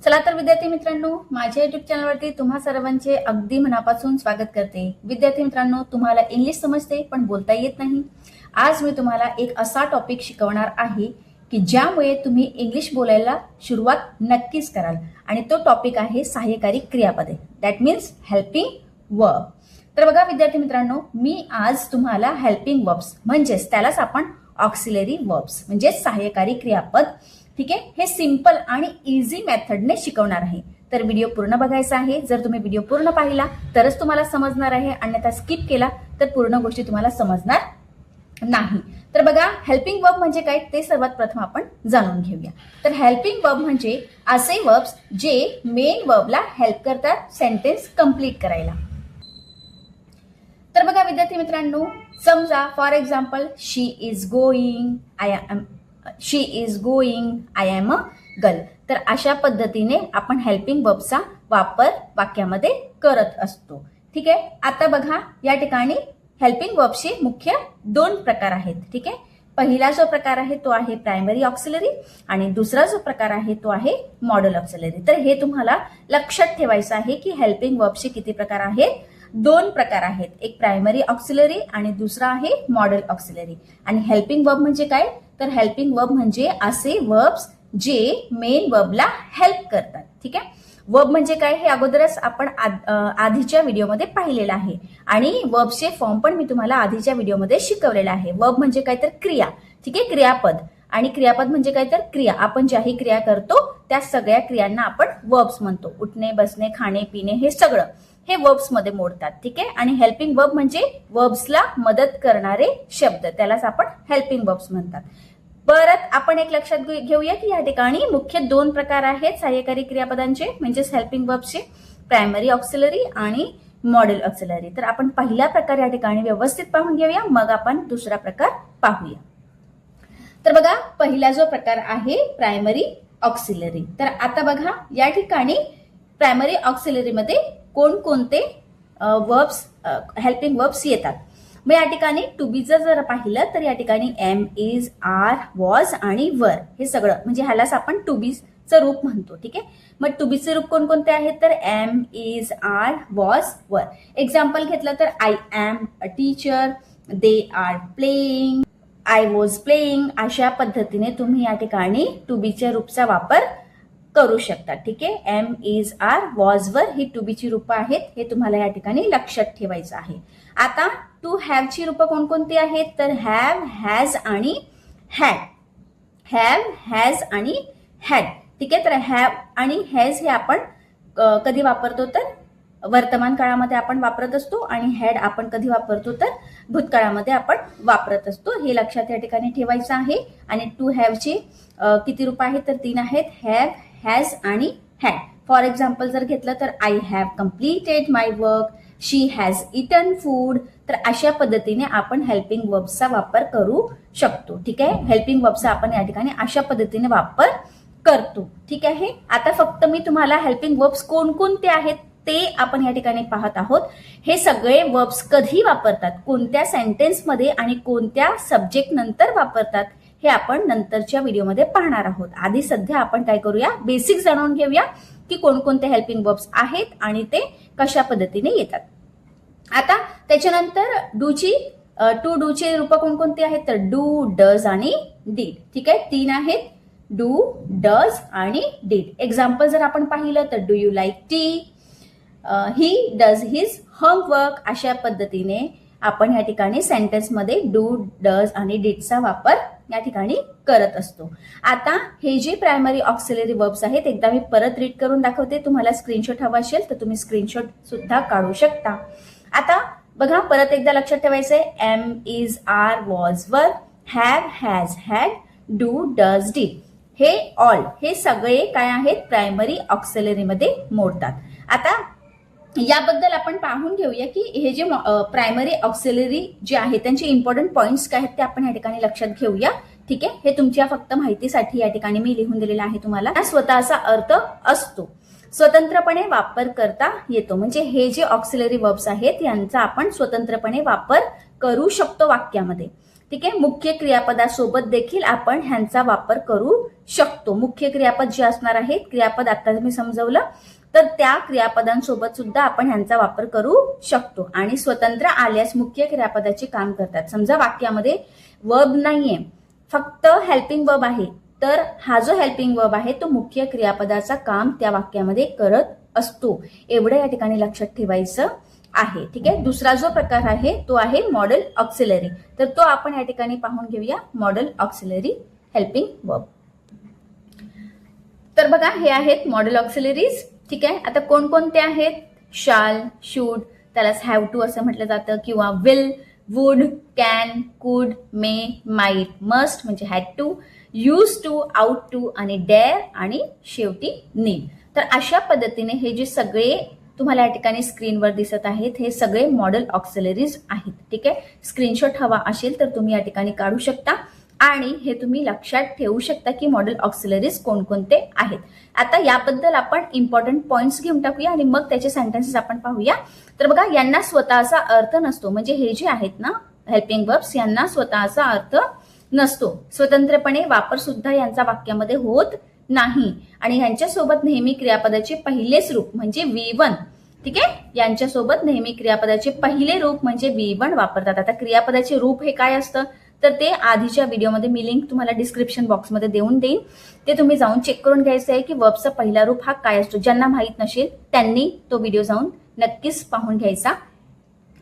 चला तर विद्यार्थी मित्रांनो, माझ्या युट्यूब चॅनलवरती तुम्हा सर्वांचे अगदी मनापासून स्वागत करते। विद्यार्थी मित्रांनो, तुम्हाला इंग्लिश समजते पण बोलता येत नाही। आज मी तुम्हाला एक असा टॉपिक शिकवणार आहे की ज्यामुळे तुम्ही इंग्लिश बोलायला सुरुवात नक्कीच कराल आणि तो टॉपिक आहे सहाय्यकारी क्रियापदे, दॅट मीन्स हेल्पिंग वर्ब। तर बघा विद्यार्थी मित्रांनो, मी आज तुम्हाला हेल्पिंग वर्ब्स म्हणजेच त्यालाच आपण ऑक्सिलरी वर्ब्स म्हणजे सहाय्यकारी क्रियापद, ठीक आहे, हे सिंपल आणि इझी मेथडने शिकवणार आहे। तर व्हिडिओ पूर्ण बघायचा आहे। जर तुम्ही व्हिडिओ पूर्ण पाहिला तरच तुम्हाला समजणार आहे, अन्यथा स्किप केला तर पूर्ण गोष्टी तुम्हाला समजणार नाही। तर बघा, हेल्पिंग वर्ब म्हणजे काय ते सर्वात प्रथम आपण जाणून घेऊया। तर हेल्पिंग वर्ब म्हणजे असे वर्ब्स जे मेन वर्बला हेल्प करतात सेंटेन्स कंप्लीट करायला। तर बघा विद्यार्थी मित्रांनो, समजा for example she is going, I am a girl. तर अशा पद्धतीने आपण हेल्पिंग वर्बचा वापर वाक्यामध्ये करत असतो, ठीक आहे। आता बघा, या ठिकाणी हेल्पिंग वर्बचे मुख्य दोन प्रकार आहेत, ठीक आहे। पहिला जो प्रकार आहे तो आहे प्रायमरी ऑक्सिलरी आणि दुसरा जो प्रकार आहे तो आहे मॉडल ऑक्सिलरी। तर हे तुम्हाला लक्षात ठेवायचं आहे की हेल्पिंग वर्बचे किती प्रकार आहेत, दोन प्रकार आहेत, एक प्रायमरी ऑक्सिलरी आणि दुसरा आहे मॉडल ऑक्सिलरी। आणि हेल्पिंग वर्ब म्हणजे काय, तर हेल्पिंग वर्ब म्हणजे असे वर्ब्स जे मेन वर्बला हेल्प करतात, ठीक आहे। वर्ब म्हणजे काय हे अगोदरच आपण आधीच्या व्हिडिओमध्ये पाहिलेलं आहे आणि वर्बचे फॉर्म पण मी तुम्हाला आधीच्या व्हिडिओमध्ये शिकवलेला आहे। वर्ब म्हणजे काय तर क्रिया, ठीक आहे, क्रियापद। आणि क्रियापद म्हणजे काय तर क्रिया, आपण ज्याही क्रिया करतो त्या सगळ्या क्रियांना आपण वर्ब्स म्हणतो। उठणे, बसणे, खाणे, पिणे हे सगळं हे वर्ब्स मध्ये मोडतात, ठीक आहे। आणि हेल्पिंग वर्ब म्हणजे वर्ब्सला मदत करणारे शब्द, त्यालाच आपण हेल्पिंग वर्ब्स म्हणतात। परत आपण एक लक्षात घेऊया की या ठिकाणी मुख्य दोन प्रकार आहेत सहाय्यकारी क्रियापदांचे म्हणजेच हेल्पिंग वर्ब्सचे, प्रायमरी ऑक्सिलरी आणि मॉडल ऑक्सिलरी। तर आपण पहिला प्रकार या ठिकाणी व्यवस्थित पाहून घेऊया, मग आपण दुसरा प्रकार पाहूया। तर बघा, पहिला जो प्रकार आहे प्रायमरी ऑक्सिलरी। तर आता बघा, या ठिकाणी प्रायमरी ऑक्सिलरी मध्ये कोणकोणते वर्ब्स, हेल्पिंग वर्ब्स येतात। मग या ठिकाणी टू बी जर पाहिलं तर या ठिकाणी एम, इज, आर, वॉज आणि वर हे सगळं म्हणजे ह्यालाच आपण टू बीचं रूप म्हणतो, ठीक आहे। मग टू बीचे रूप कोणकोणते आहेत, तर एम, इज, आर, वॉज, वर। एक्झाम्पल घेतलं तर I am a teacher, they are playing, I was playing. अशा पद्धतीने तुम्ही या ठिकाणी टू बीच्या रूपचा वापर करू शकता, ठीक आहे। एम, इज, आर, वॉज, वर ही टू बीची रूप आहेत, हे तुम्हाला या ठिकाणी लक्षात ठेवायचं आहे। आता टू हॅव ची रूप कोणकोणती आहेत, तर हॅव, हॅज आणि हॅड, हॅव, हॅज आणि हॅड, ठीक आहे। तर हॅव आणि हॅज हे आपण कधी वापरतो, तर वर्तमान काळामध्ये आपण वापरत असतो आणि हॅड आपण कधी वापरतो, तर भूतकाळामध्ये आपण वापरत असतो, हे लक्षात या ठिकाणी ठेवायचं आहे। आणि टू हॅव ची किती रूप आहेत, तर तीन आहेत, हॅव, हॅज आणि हॅड। फॉर एक्झाम्पल जर घेतलं तर I have completed my work, she has eaten food. तर अशा पद्धतीने आपण हेल्पिंग वर्ब्सचा वापर करू शकतो, ठीक आहे। हेल्पिंग वर्ब्सचा आपण या ठिकाणी अशा पद्धतीने वापर करतो, ठीक आहे। आता फक्त मी तुम्हाला हेल्पिंग वर्ब्स कोणकोणते आहेत ते आपण या ठिकाणी पाहत आहोत। हे सगळे वर्ब्स कधी वापरतात, कोणत्या सेंटेन्समध्ये आणि कोणत्या सब्जेक्ट नंतर वापरतात हे आपण नंतरच्या व्हिडिओमध्ये पाहणार आहोत। आधी सध्या आपण काय करूया, बेसिक जाणून घेऊया की कोणकोणते हेल्पिंग वर्ब्स आहेत आणि ते कशा पद्धतीने येतात। आता त्याच्यानंतर टू डू ची रूप कोणकोणती आहेत, तर डू, डज आणि डीड, ठीक आहे। तीन आहेत, डू, डज आणि डीड। एक्झाम्पल जर आपण पाहिलं तर do you like tea, he does his homework. अशा पद्धतीने आपण या ठिकाणी सेंटेन्स मध्ये डू, डज आणि डीडचा वापर या ठिकाणी करत असतो। आता हे जे प्रायमरी ऑक्सिलरी वर्ब्स आहेत, एकदा मी परत रीड करून दाखवते, तुम्हाला स्क्रीनशॉट हवा असेल तर तुम्ही स्क्रीनशॉट सुद्धा काढू शकता। आता बघा, परत एकदा लक्षात ठेवायचंय, am, is, are, was, were, have, has, had, do, does, did हे ऑल हे सगळे काय आहेत, प्रायमरी ऑक्सिलरी मध्ये मोडतात। आता याबद्दल आपण पाहून घेऊया की हे जे प्रायमरी ऑक्सिलरी जे आहे त्यांचे इम्पॉर्टंट पॉइंट्स काय आहेत ते आपण या ठिकाणी लक्षात घेऊया, ठीक आहे। हे तुमच्या फक्त माहितीसाठी या ठिकाणी मी लिहून दिलेलं आहे तुम्हाला। स्वतःचा अर्थ असतो, स्वतंत्रपणे वापर करता येतो, म्हणजे हे जे ऑक्सिलरी वर्ब्स आहेत यांचा आपण स्वतंत्रपणे वापर करू शकतो वाक्यामध्ये। ठीक आहे. मुख्य क्रियापदासोबत देखील आपण ह्यांचा वापर करू शकतो. मुख्य क्रियापद जे असणार आहे, क्रियापद आता मी समजवलं, तर त्या क्रियापदांसोबत सुद्धा आपण ह्यांचा वापर करू शकतो. आणि स्वतंत्र आल्यास मुख्य क्रियापदाचे काम करतात. समजा वाक्यामध्ये वर्ब नाहीये, फक्त हेल्पिंग वर्ब आहे, तर हा जो हेल्पिंग वर्ब आहे तो मुख्य क्रियापदाचा काम त्या वाक्यामध्ये करत असतो. एवढं या ठिकाणी लक्षात ठेवायचं आहे. ठीक आहे. दुसरा जो प्रकार आहे तो आहे मॉडेल ऑक्सिलरी. तर तो आपण या ठिकाणी पाहून घेऊया. Model auxiliary helping verb. तर बघा, हे आहेत मॉडेल ऑक्सिलरीज. ठीक आहे. आता कोणकोणते आहेत? शाल, शूड, त्यालाच हॅव टू असं म्हटलं जातं, किंवा will, would, can, could, may, might, must म्हणजे had to, use to, ought to आणि डेअर आणि शेवटी नीड. तर अशा पद्धतीने हे जे सगळे तुम्हाला या ठिकाणी स्क्रीनवर दिसत आहेत, हे सगळे मॉडेल ऑक्सिलरीज आहेत. ठीक आहे. स्क्रीनशॉट हवा असेल तर तुम्ही या ठिकाणी काढू शकता आणि हे तुम्ही लक्षात ठेवू शकता की मॉडेल ऑक्सिलरीज कोणकोणते आहेत. आता याबद्दल आपण इम्पॉर्टंट पॉइंट्स घेऊन टाकूया आणि मग त्याचे सेंटेन्सेस आपण पाहूया. तर बघा, यांना स्वतःचा अर्थ नसतो. म्हणजे हे जे आहेत ना हेल्पिंग वर्ब्स, यांना स्वतःचा अर्थ नसतो. स्वतंत्रपणे वापर सुद्धा यांचा वाक्यामध्ये होत नाही. आणि यांच्यासोबत नेहमी क्रियापदाचे पहिलेच रूप म्हणजे V1, ठीक आहे, यांच्यासोबत नेहमी क्रियापदाचे पहिले रूप म्हणजे V1 वापरतात. आता क्रियापदाचे रूप हे काय असतं तर ते आधीच्या व्हिडिओमध्ये मी लिंक तुम्हाला डिस्क्रिप्शन बॉक्समध्ये देऊन देईन. ते तुम्ही जाऊन चेक करून घ्यायचं आहे की वर्बचा पहिला रूप हा काय असतो. ज्यांना माहित नसेल त्यांनी तो व्हिडिओ जाऊन नक्कीच पाहून घ्यायचा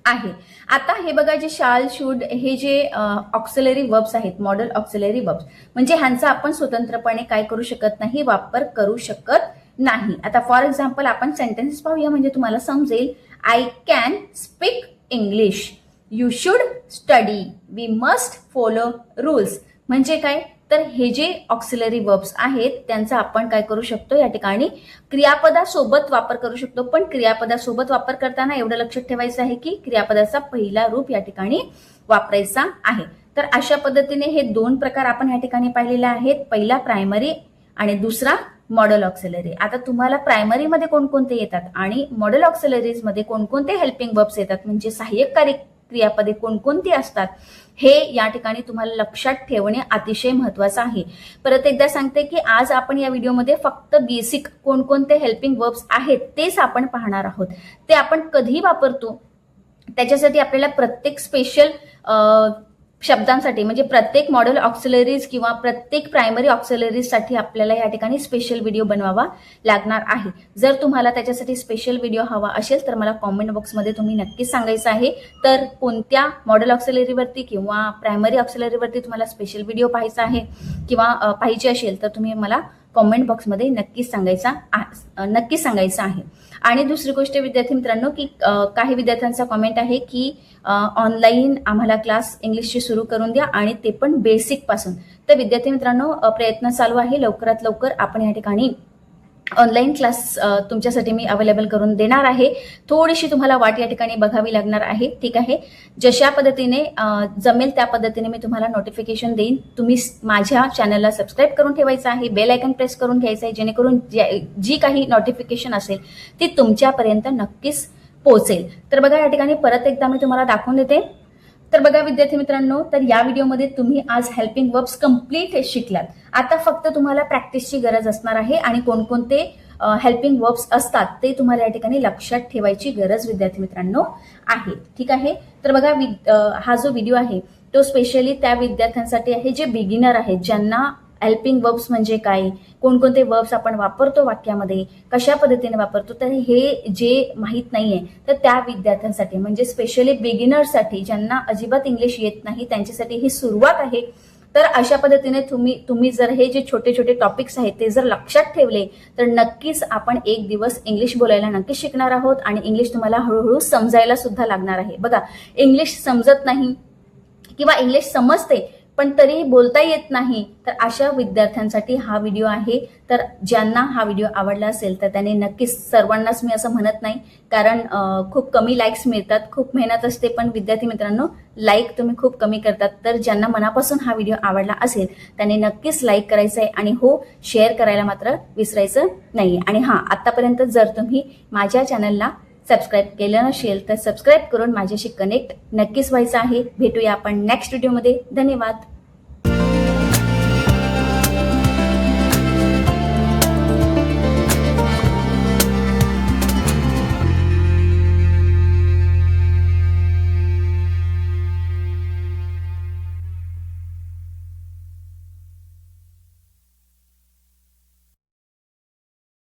आहे. आता हे बघा, जे शाल, शूड हे जे ऑक्सिलरी वर्ब्स आहेत, मॉडेल ऑक्सिलरी वर्ब्स, म्हणजे ह्यांचा आपण स्वतंत्रपणे काय करू शकत नाही, वापर करू शकत नाही. आता फॉर एक्झाम्पल आपण सेंटेन्सेस पाहूया म्हणजे तुम्हाला समजेल. I can speak English, you should study, we must follow rules. म्हणजे काय तर हे जे ऑक्सिलरी वर्ब्स आहेत त्यांचा आपण काय करू शकतो, या ठिकाणी क्रियापदासोबत वापर करू शकतो. पण क्रियापदासोबत वापर करताना एवढं लक्षात ठेवायचं आहे की क्रियापदाचा पहिला रूप या ठिकाणी वापरायचा आहे. तर अशा पद्धतीने हे दोन प्रकार आपण या ठिकाणी पाहिलेले आहेत. पहिला प्रायमरी आणि दुसरा मॉडेल ऑक्सिलरी. आता तुम्हाला प्रायमरीमध्ये कोणकोणते येतात आणि मॉडेल ऑक्सिलरीज मध्ये कोणकोणते हेल्पिंग वर्ब्स येतात, म्हणजे सहाय्यकारी क्रियापदे कोणकोणती असतात, हे या ठिकाणी तुम्हाला लक्षात ठेवणे अतिशय महत्वाचं आहे. परत एकदा सांगते की आज आपण या व्हिडिओमध्ये फक्त बेसिक कोणकोणते हेल्पिंग वर्ब्स आहेत तेच आपण पाहणार आहोत. ते आपण कधी वापरतो त्याच्यासाठी आपल्याला प्रत्येक स्पेशल शब्दांसाठी म्हणजे प्रत्येक मॉडेल ऑक्सिलरीज किंवा प्रत्येक प्रायमरी ऑक्सिलरीज साठी आपल्याला या ठिकाणी स्पेशल व्हिडिओ बनवावा लागणार आहे. जर तुम्हाला त्याच्यासाठी स्पेशल व्हिडिओ हवा असेल तर मला कॉमेंट बॉक्समध्ये तुम्ही नक्कीच सांगायचं आहे. तर कोणत्या मॉडेल ऑक्सिलरीवरती किंवा प्रायमरी ऑक्सिलरीवरती तुम्हाला स्पेशल व्हिडिओ पाहायचा आहे किंवा पाहिजे असेल तर तुम्ही मला कॉमेंट बॉक्समध्ये नक्कीच सांगायचं आहे. आणि दुसरी गोष्ट विद्यार्थी मित्रांनो की काही विद्यार्थ्यांचा कॉमेंट आहे की ऑनलाईन आम्हाला क्लास इंग्लिशचे सुरू करून द्या आणि ते पण बेसिक पासून. तर विद्यार्थी मित्रांनो प्रयत्न चालू आहे, लवकरात लवकर आपण या ठिकाणी ऑनलाईन क्लास तुमच्यासाठी मी अवेलेबल करून देणार आहे. थोडीशी तुम्हाला वाट या ठिकाणी बघावी लागणार आहे. ठीक आहे. जशा पद्धतीने जमेल त्या पद्धतीने मी तुम्हाला नोटिफिकेशन देईन. तुम्ही माझ्या चॅनलला सबस्क्राईब करून ठेवायचं आहे, बेल आयकॉन प्रेस करून घ्यायचं आहे, जेणेकरून जी काही नोटिफिकेशन असेल ती तुमच्यापर्यंत नक्कीच पोहोचेल. तर बघा, या ठिकाणी परत एकदा मी तुम्हाला दाखवून देते. तर बघा विद्यार्थी मित्रांनो, तर या व्हिडिओमध्ये तुम्ही आज हेल्पिंग वर्ब्स कंप्लीट शिकलात. आता फक्त तुम्हाला प्रॅक्टिसची गरज असणार आहे आणि कोणकोणते हेल्पिंग वर्ब्स असतात ते तुम्हाला या ठिकाणी लक्षात ठेवायची गरज विद्यार्थी मित्रांनो आहे. ठीक आहे. तर बघा, हा जो व्हिडिओ आहे तो स्पेशली त्या विद्यार्थ्यांसाठी आहे जे बिगिनर आहेत, ज्यांना हेल्पिंग वर्ब्स म्हणजे काय, कोणकोणते वर्ब्स आपण वापरतो वाक्यामध्ये, कशा पद्धतीने वापरतो, तर हे जे माहीत नाहीये तर त्या विद्यार्थ्यांसाठी म्हणजे स्पेशली बिगिनरसाठी, ज्यांना अजिबात इंग्लिश येत नाही त्यांच्यासाठी ही सुरुवात आहे. तर अशा पद्धतीने तुम्ही जर हे जे छोटे छोटे टॉपिक्स आहेत ते जर लक्षात ठेवले तर नक्कीच आपण एक दिवस इंग्लिश बोलायला नक्कीच शिकणार आहोत आणि इंग्लिश तुम्हाला हळूहळू समजायला सुद्धा लागणार आहे. बघा, इंग्लिश समजत नाही किंवा इंग्लिश समजते पण तरी बोलता येत नाही, तर अशा विद्यार्थ्यांसाठी हा व्हिडिओ आहे. तर ज्यांना हा व्हिडिओ आवडला असेल तर त्यांनी नक्कीच, सर्वांनाच मी असं म्हणत नाही कारण खूप कमी लाईक्स मिळतात, खूप मेहनत असते, पण विद्यार्थी मित्रांनो लाईक तुम्ही खूप कमी करतात. तर ज्यांना मनापासून हा व्हिडिओ आवडला असेल त्यांनी नक्कीच लाईक करायचं आहे आणि हो, शेअर करायला मात्र विसरायचं नाही. आणि हां, आतापर्यंत जर तुम्ही माझ्या चॅनलला सबस्क्राईब केलं नसेल तर सबस्क्राईब करून माझ्याशी कनेक्ट नक्कीच व्हायचं आहे. भेटूया आपण नेक्स्ट व्हिडिओमध्ये. धन्यवाद.